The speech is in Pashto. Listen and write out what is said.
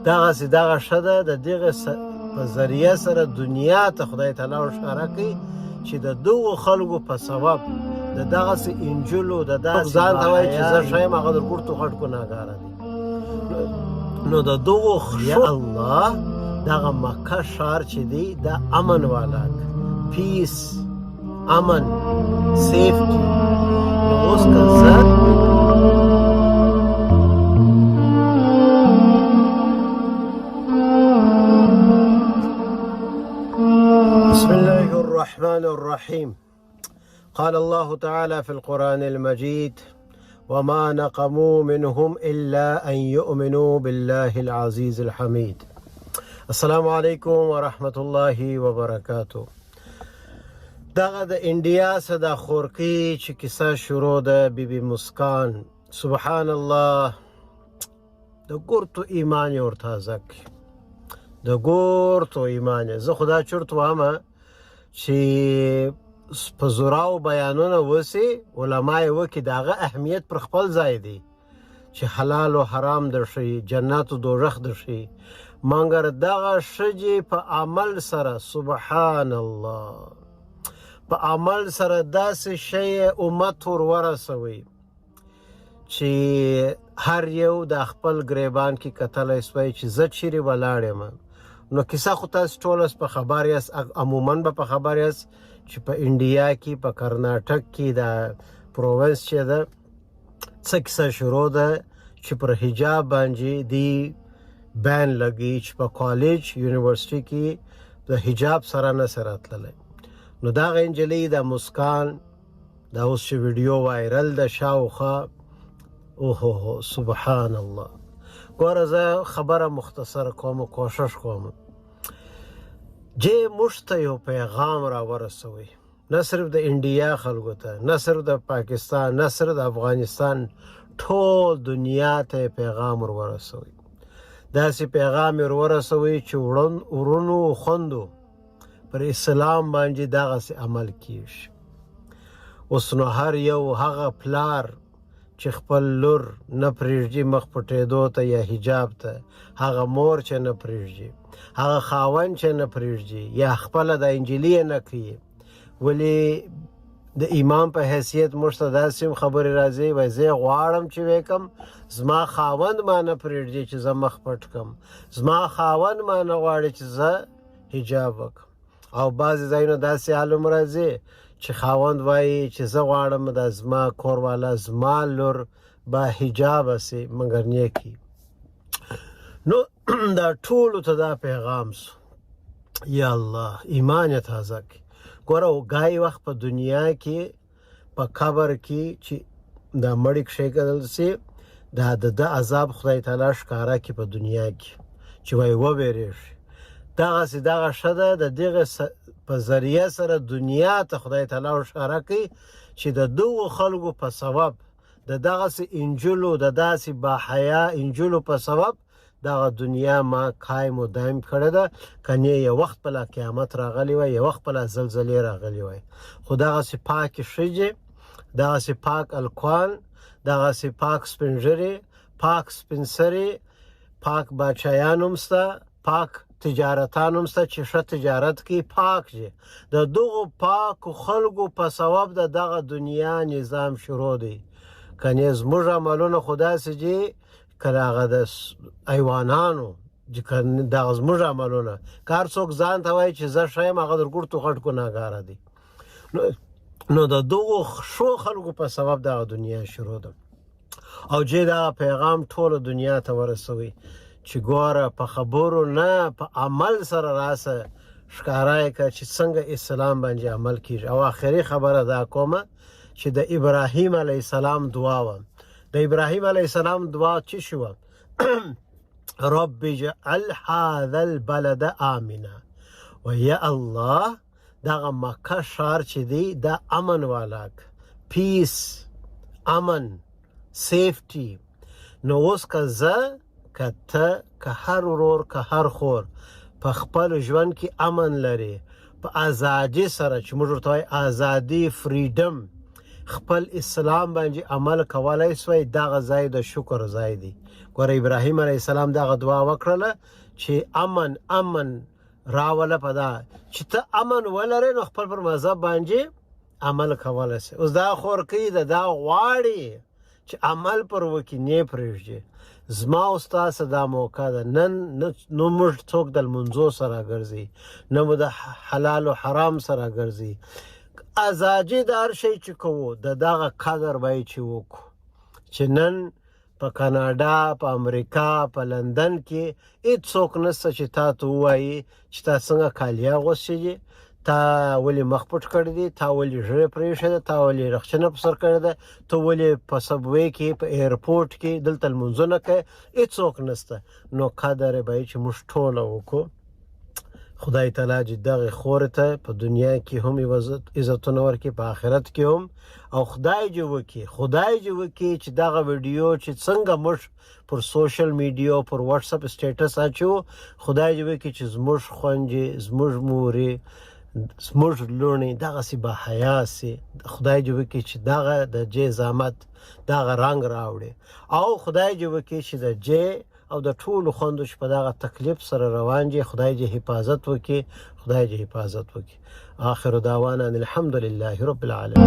دغسې دغه ښه ده د دغه په ذریعه سره دنیا ته خدای تعالی اشاره کوي چې د دغو خلکو په سبب د دغسې انجلو د داسې ځان ته وایي چې زه ښه یم هغه د ګوټو غټ ګناهګاره دي نو د دغو یا الله دغه مکه ښار چې دی دا امن والا پیس امن سیفټي نو اوس که زه بسم الله الرحمن الرحيم قال الله تعالى في القرآن المجيد وما نقموا منهم إلا أن يؤمنوا بالله العزيز الحميد السلام عليكم ورحمة الله وبركاته دغه د انډیا صدا خورکی چې کیسه شروع ده بیبي مسکان سبحان الله د ګورتو ایمان یې ورته تازه کړي د ګورتو ایمان یې زه خدا چرت وایم چې په زوراو بیانونه وسي علما یې وکړي د هغه اهمیت پر خپل ځای دی چې حلال و حرام درشي جنت و دوزخ درشي مګر دغه ښځې په عمل سره سبحان الله په عمل سره داسې شی امت ور ورسوي چې هر یو د خپل ګریبان کې کتلی سوی چې زه چیرې ولاړ یم نو کیسه خو تاسو ټول په خبر یاست عموما به په خبر یاست چې په انډیا کې په کرناټک کې د پروونس چې ده څه کیسه شروع ده چې پر حجاب باندې دی بین لګي چې په کالج یونیورسټي کې د حجاب سره نه سره تللی نو دغه نجلۍ د مسکان دا اوس چې ویډیو وایرل ده شاوخوا اوهو سبحان الله ګوره زه خبره مختصره کوم کوشش کوم چې موږ ته یو پیغام را ورسوي نه صرف د انډیا خلکو ته نه صرف د پاکستان نه صرف د افغانستان ټول دنیا ته پیغام ور ورسوي داسې پیغام ور ورسوي چې ورونو خوندو پر اسلام باندې دغسې عمل کیږي اوس نو هر یو هغه پلار چې خپل لور نه پرېږدي مخ پټېدو ته یا حجاب ته هغه مور چې نه پرېږدي هغه خاوند چې نه پرېږدي یا خپله د انجلۍ نه کوي ولې د امام په حیثیت موږ ته داسې خبرې راځي وایي زه غواړم چې وکم زما خاوند ما نه پرېږدي چې زه مخ پټ کړم زما خاوند ما نه غواړي چې زه حجاب وکړم او بعضې ځایونه داسې حالم راځي چې خاوند وایي چې زه غواړم د زما کور والا زما لور به حجابه سي مګر نیکي نو دا ټولو ته دا پیغام سو یا الله ایمان یې تازه کړي ګوره ګای وخت په دنیا کې په قبر کې چې دا مړی کښېږدل سي دا د عذاب خدای تعالی ښکاره کړي په دنیا کې چې وایي وبېرېږي دغسې دغه ښه ده د دغه په ذریعه سره دنیا ته خدای تعالی اشاره کوي چې د دغو خلکو په سبب د دغسې انجلو د داسې باحیا انجلو په سبب دغه دنیا ما قایم و دایم کړې ده کنې یو وخت بله قیامت راغلی وای یو وخت بله زلزلې راغلی وای خو دغسې پاکې ښځې دغسې پاک الکوان دغسې پاک سپین ږیرې پاک سپین سرې پاک باچایان هم شته پاک تجارتان هم شته چې ښه تجارت کوي پاک دي د دغو پاکو خلکو په سبب د دغه دنیا نظام شروع دی کنې زموږ عملونه خو داسې دي که هغه د حیوانانو دغه زموږ عملونه که هر څوک ځان ته وایي چې زه ښه یم هغه د ګوټو غټ ګناهګاره دی نو د دغو ښو خلکو په سبب دغه دنیا شروع ده او چې دغه پیغام ټوله دنیا ته ورسوي چې ګوره په خبرو نه په عمل سره راسه ښکاره یې کړه چې څنګه اسلام باندې عمل کېږي او آخري خبره دا کومه چې د ابراهیم علیه السلام دعا وه د ابراهیم علیه السلام دعا څه شوه رب اجعل هذا البلد آمنا و یا الله دغه مکه ښار چې دی دا امن والا پیس امن سیفټي نو اوس که زه که ته که هر ورور که هر خور په خپل ژوند کې امن لري په ازادي سره چې موږ ورته وایو ازادي فریډم خپل اسلام باندې عمل کولای سوی دغه ځای د شکر ځای دی ګوره ابراهیم علیه السلام دغه دعا وکړله چې امن راوله په دا چې ته امن ولرې نو خپل پر مذهب باندې عمل کولای سي اوس دا خورکۍ ده دا غواړي چې عمل پر وکړي نه پرېږدي زما او ستاسو دا موقع ده نن نو موږ څوک د لمونځو سره ګرځي نه مو د حلال و حرام سره ګرځي ازادي د هر شی چې کوو د دغه قدر باید چې وکړو چې نن په کاناډا په امریکا په لندن کې هیڅوک نشته چې تا ته ووایي چې تا څنګه کالي اغوستې دي تا ولې مخ پټ کړی دی تا ولې ژړه پرېښې ده تا ولې رخچنه په سر کړې ده ته ولې په سبوی کې په ایرپورټ کې دلته لمونځونه کوې هیڅوک نشته نو قدر یې باید چې موږ ټوله وکړو خدای تعالی چې دغه خورې ته په دنیا کې هم عزتونه ورکړي په آخرت کې هم او خدای دې وکړي چې دغه ویډیو چې څنګه موږ پر سوشل میډیا پر واتس اپ سټیټس اچو خدای دې وکړي چې زموږ خویندې زموږ مورې زموږ لوڼې دغسې باحیا سي خدای دې وکړي چې دغه د جې زحمت دغه رنګ راوړي او خدای دې وکړي چې د جې او د ټولو خوندو چې په دغه تکلیف سره روان دي خدای دې حفاظت وکړي آخر دعوانا ان الحمد لله رب العالمين